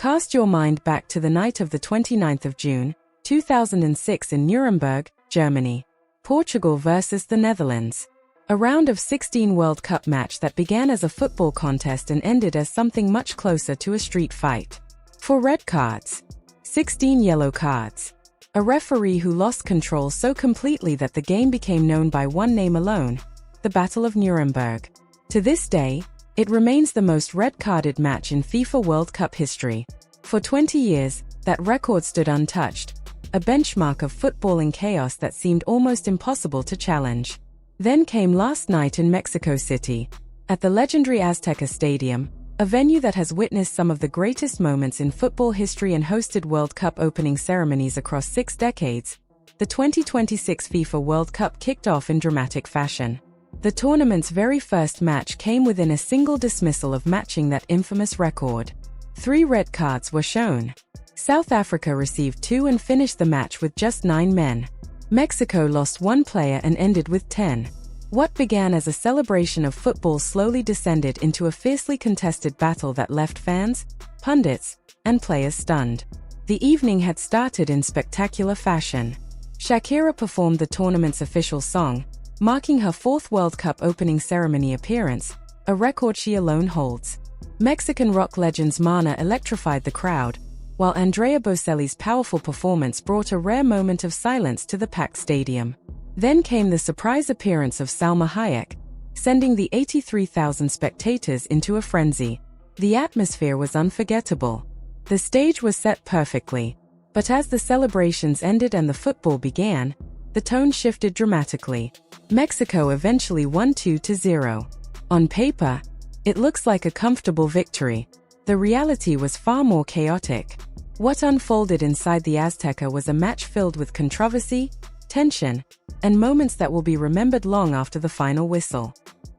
Cast your mind back to the night of the 29th of June, 2006 in Nuremberg, Germany. Portugal versus the Netherlands. A round of 16 World Cup match that began as a football contest and ended as something much closer to a street fight. 4 red cards. 16 yellow cards. A referee who lost control so completely that the game became known by one name alone, the Battle of Nuremberg. To this day, it remains the most red-carded match in FIFA World Cup history. For 20 years, that record stood untouched, a benchmark of footballing chaos that seemed almost impossible to challenge. Then came last night in Mexico City, at the legendary Azteca Stadium, a venue that has witnessed some of the greatest moments in football history and hosted World Cup opening ceremonies across 6 decades. The 2026 FIFA World Cup kicked off in dramatic fashion. The tournament's very first match came within a single dismissal of matching that infamous record. 3 red cards were shown. South Africa received 2 and finished the match with just 9 men. Mexico lost 1 player and ended with 10. What began as a celebration of football slowly descended into a fiercely contested battle that left fans, pundits, and players stunned. The evening had started in spectacular fashion. Shakira performed the tournament's official song, marking her 4th World Cup opening ceremony appearance, a record she alone holds. Mexican rock legends Mana electrified the crowd, while Andrea Bocelli's powerful performance brought a rare moment of silence to the packed stadium. Then came the surprise appearance of Salma Hayek, sending the 83,000 spectators into a frenzy. The atmosphere was unforgettable. The stage was set perfectly, but as the celebrations ended and the football began, the tone shifted dramatically. Mexico eventually won 2-0. On paper, it looks like a comfortable victory. The reality was far more chaotic. What unfolded inside the Azteca was a match filled with controversy, tension, and moments that will be remembered long after the final whistle.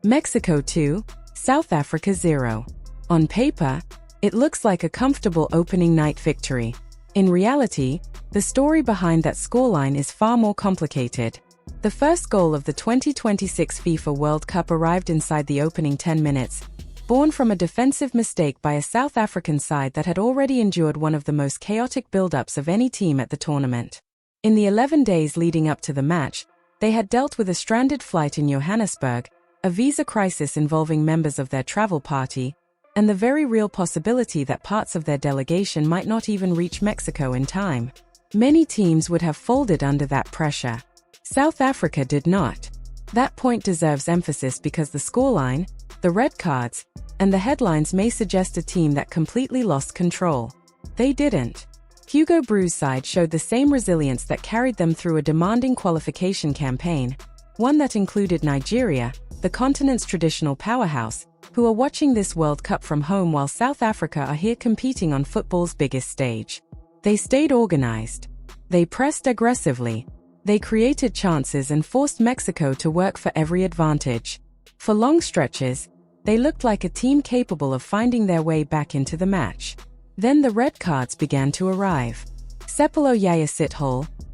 Mexico 2, South Africa 0. On paper, it looks like a comfortable opening night victory. In reality, the story behind that scoreline is far more complicated. The first goal of the 2026 FIFA World Cup arrived inside the opening 10 minutes, born from a defensive mistake by a South African side that had already endured one of the most chaotic build-ups of any team at the tournament. In the 11 days leading up to the match, they had dealt with a stranded flight in Johannesburg, a visa crisis involving members of their travel party, and the very real possibility that parts of their delegation might not even reach Mexico in time. Many teams would have folded under that pressure. South Africa did not. That point deserves emphasis because the scoreline, the red cards, and the headlines may suggest a team that completely lost control. They didn't. Hugo Brouss's side showed the same resilience that carried them through a demanding qualification campaign, one that included Nigeria, the continent's traditional powerhouse, who are watching this World Cup from home while South Africa are here competing on football's biggest stage. They stayed organized. They pressed aggressively. They created chances and forced Mexico to work for every advantage. For long stretches, they looked like a team capable of finding their way back into the match. Then the red cards began to arrive. Sepolo Yaya,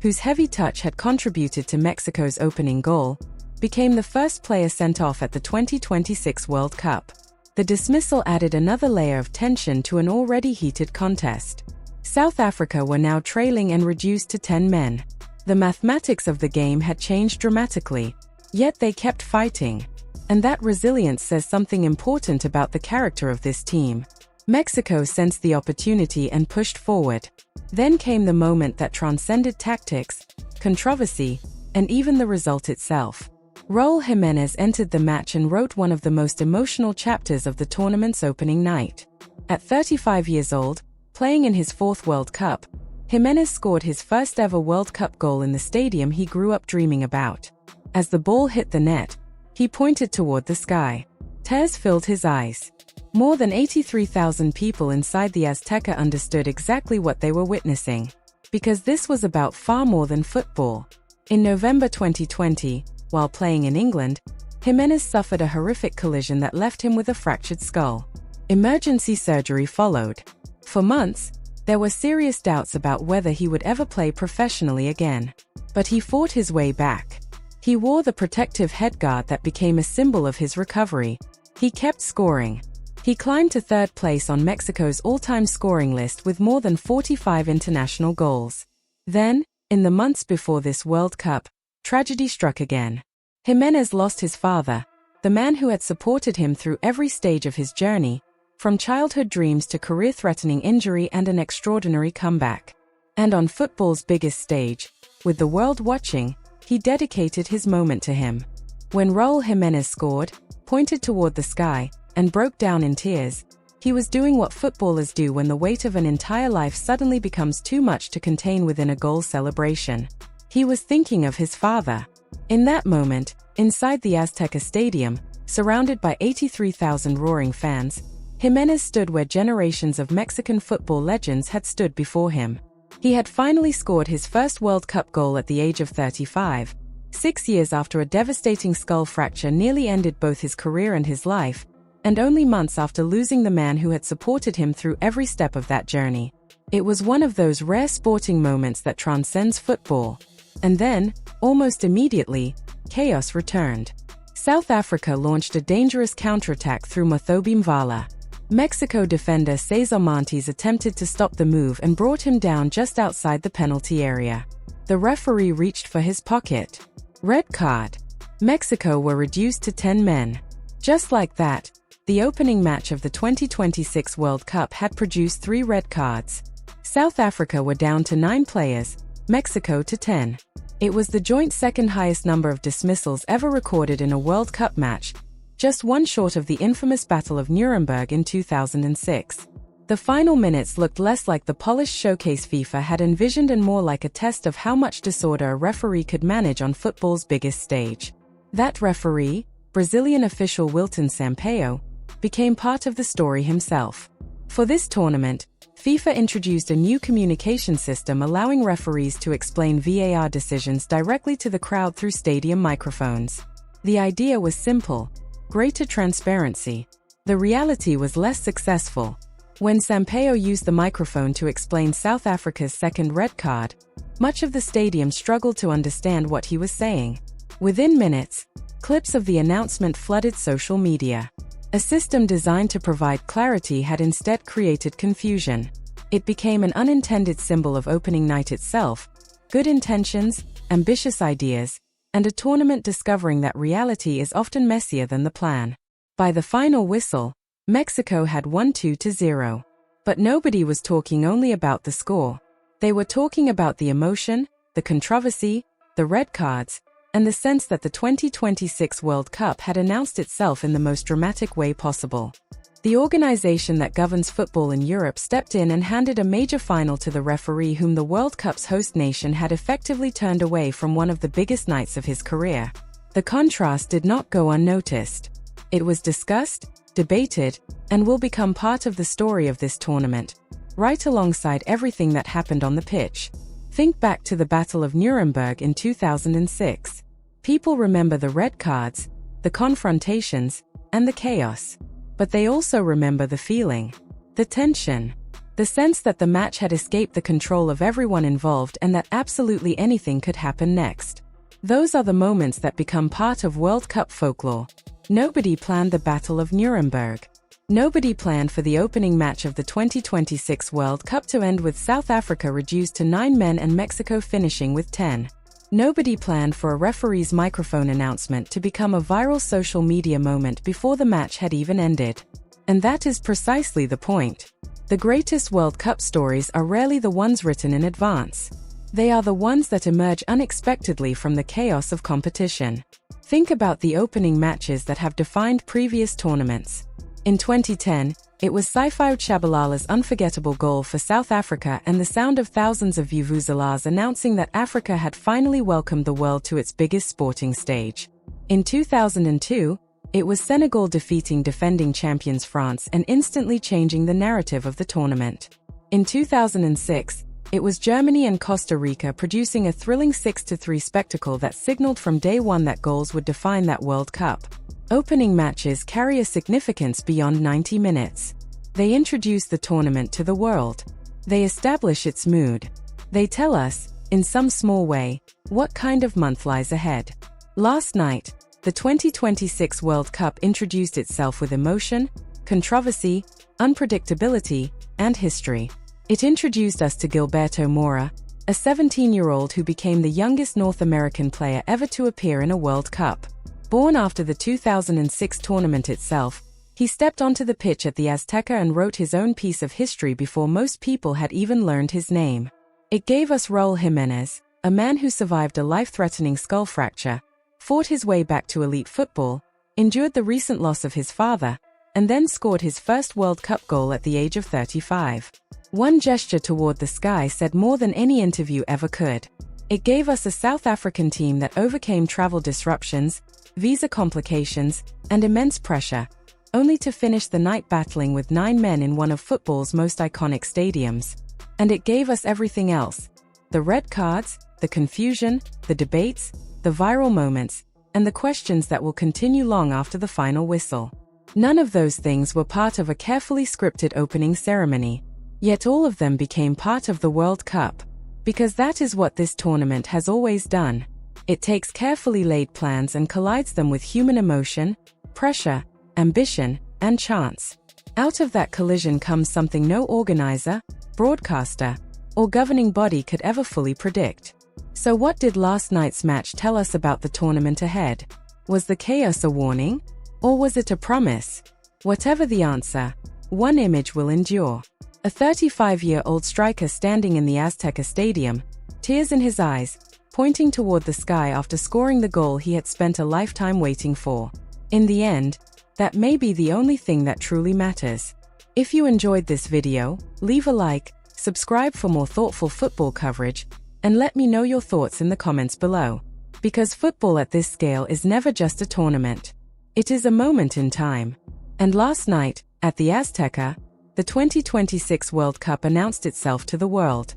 whose heavy touch had contributed to Mexico's opening goal, became the first player sent off at the 2026 World Cup. The dismissal added another layer of tension to an already heated contest. South Africa were now trailing and reduced to 10 men. The mathematics of the game had changed dramatically, yet they kept fighting. And that resilience says something important about the character of this team. Mexico sensed the opportunity and pushed forward. Then came the moment that transcended tactics, controversy, and even the result itself. Raúl Jiménez entered the match and wrote one of the most emotional chapters of the tournament's opening night. At 35 years old, playing in his 4th World Cup, Jiménez scored his first ever World Cup goal in the stadium he grew up dreaming about. As the ball hit the net, he pointed toward the sky. Tears filled his eyes. More than 83,000 people inside the Azteca understood exactly what they were witnessing. Because this was about far more than football. In November 2020, while playing in England, Jiménez suffered a horrific collision that left him with a fractured skull. Emergency surgery followed. For months, there were serious doubts about whether he would ever play professionally again. But he fought his way back. He wore the protective headguard that became a symbol of his recovery. He kept scoring. He climbed to third place on Mexico's all-time scoring list with more than 45 international goals. Then, in the months before this World Cup, tragedy struck again. Jiménez lost his father, the man who had supported him through every stage of his journey, from childhood dreams to career-threatening injury and an extraordinary comeback. And on football's biggest stage, with the world watching, he dedicated his moment to him. When Raúl Jiménez scored, pointed toward the sky, and broke down in tears, he was doing what footballers do when the weight of an entire life suddenly becomes too much to contain within a goal celebration. He was thinking of his father. In that moment, inside the Azteca Stadium, surrounded by 83,000 roaring fans, Jiménez stood where generations of Mexican football legends had stood before him. He had finally scored his first World Cup goal at the age of 35, 6 years after a devastating skull fracture nearly ended both his career and his life, and only months after losing the man who had supported him through every step of that journey. It was one of those rare sporting moments that transcends football. And then, almost immediately, chaos returned. South Africa launched a dangerous counterattack through Mothobi Mvala. Mexico defender Cesar Montes attempted to stop the move and brought him down just outside the penalty area. The referee reached for his pocket. Red card. Mexico were reduced to 10 men. Just like that, the opening match of the 2026 World Cup had produced 3 red cards. South Africa were down to 9 players, Mexico to 10. It was the joint second highest number of dismissals ever recorded in a World Cup match, just one short of the infamous Battle of Nuremberg in 2006. The final minutes looked less like the polished showcase FIFA had envisioned and more like a test of how much disorder a referee could manage on football's biggest stage. That referee, Brazilian official Wilton Sampaio, became part of the story himself. For this tournament, FIFA introduced a new communication system allowing referees to explain VAR decisions directly to the crowd through stadium microphones. The idea was simple: greater transparency. The reality was less successful. When Sampaio used the microphone to explain South Africa's second red card, much of the stadium struggled to understand what he was saying. Within minutes, clips of the announcement flooded social media. A system designed to provide clarity had instead created confusion. It became an unintended symbol of opening night itself, good intentions, ambitious ideas, and a tournament discovering that reality is often messier than the plan. By the final whistle, Mexico had won 2-0. But nobody was talking only about the score. They were talking about the emotion, the controversy, the red cards, and the sense that the 2026 World Cup had announced itself in the most dramatic way possible. The organization that governs football in Europe stepped in and handed a major final to the referee whom the World Cup's host nation had effectively turned away from one of the biggest nights of his career. The contrast did not go unnoticed. It was discussed, debated, and will become part of the story of this tournament, right alongside everything that happened on the pitch. Think back to the Battle of Nuremberg in 2006. People remember the red cards, the confrontations, and the chaos. But they also remember the feeling, the tension, the sense that the match had escaped the control of everyone involved and that absolutely anything could happen next. Those are the moments that become part of World Cup folklore. Nobody planned the Battle of Nuremberg. Nobody planned for the opening match of the 2026 World Cup to end with South Africa reduced to 9 men and Mexico finishing with 10. Nobody planned for a referee's microphone announcement to become a viral social media moment before the match had even ended. And that is precisely the point. The greatest World Cup stories are rarely the ones written in advance. They are the ones that emerge unexpectedly from the chaos of competition. Think about the opening matches that have defined previous tournaments. In 2010, it was Saifuau Tshabalala's unforgettable goal for South Africa and the sound of thousands of vuvuzelas announcing that Africa had finally welcomed the world to its biggest sporting stage. In 2002, it was Senegal defeating defending champions France and instantly changing the narrative of the tournament. In 2006, it was Germany and Costa Rica producing a thrilling 6-3 spectacle that signaled from day one that goals would define that World Cup. Opening matches carry a significance beyond 90 minutes. They introduce the tournament to the world. They establish its mood. They tell us, in some small way, what kind of month lies ahead. Last night, the 2026 World Cup introduced itself with emotion, controversy, unpredictability, and history. It introduced us to Gilberto Mora, a 17-year-old who became the youngest North American player ever to appear in a World Cup. Born after the 2006 tournament itself, he stepped onto the pitch at the Azteca and wrote his own piece of history before most people had even learned his name. It gave us Raúl Jiménez, a man who survived a life-threatening skull fracture, fought his way back to elite football, endured the recent loss of his father, and then scored his first World Cup goal at the age of 35. One gesture toward the sky said more than any interview ever could. It gave us a South African team that overcame travel disruptions, visa complications, and immense pressure, only to finish the night battling with 9 men in one of football's most iconic stadiums. And it gave us everything else: the red cards, the confusion, the debates, the viral moments, and the questions that will continue long after the final whistle. None of those things were part of a carefully scripted opening ceremony. Yet all of them became part of the World Cup. Because that is what this tournament has always done. It takes carefully laid plans and collides them with human emotion, pressure, ambition, and chance. Out of that collision comes something no organizer, broadcaster, or governing body could ever fully predict. So what did last night's match tell us about the tournament ahead? Was the chaos a warning? Or was it a promise? Whatever the answer, one image will endure. A 35-year-old striker standing in the Azteca Stadium, tears in his eyes, pointing toward the sky after scoring the goal he had spent a lifetime waiting for. In the end, that may be the only thing that truly matters. If you enjoyed this video, leave a like, subscribe for more thoughtful football coverage, and let me know your thoughts in the comments below. Because football at this scale is never just a tournament. It is a moment in time. And last night, at the Azteca, the 2026 World Cup announced itself to the world.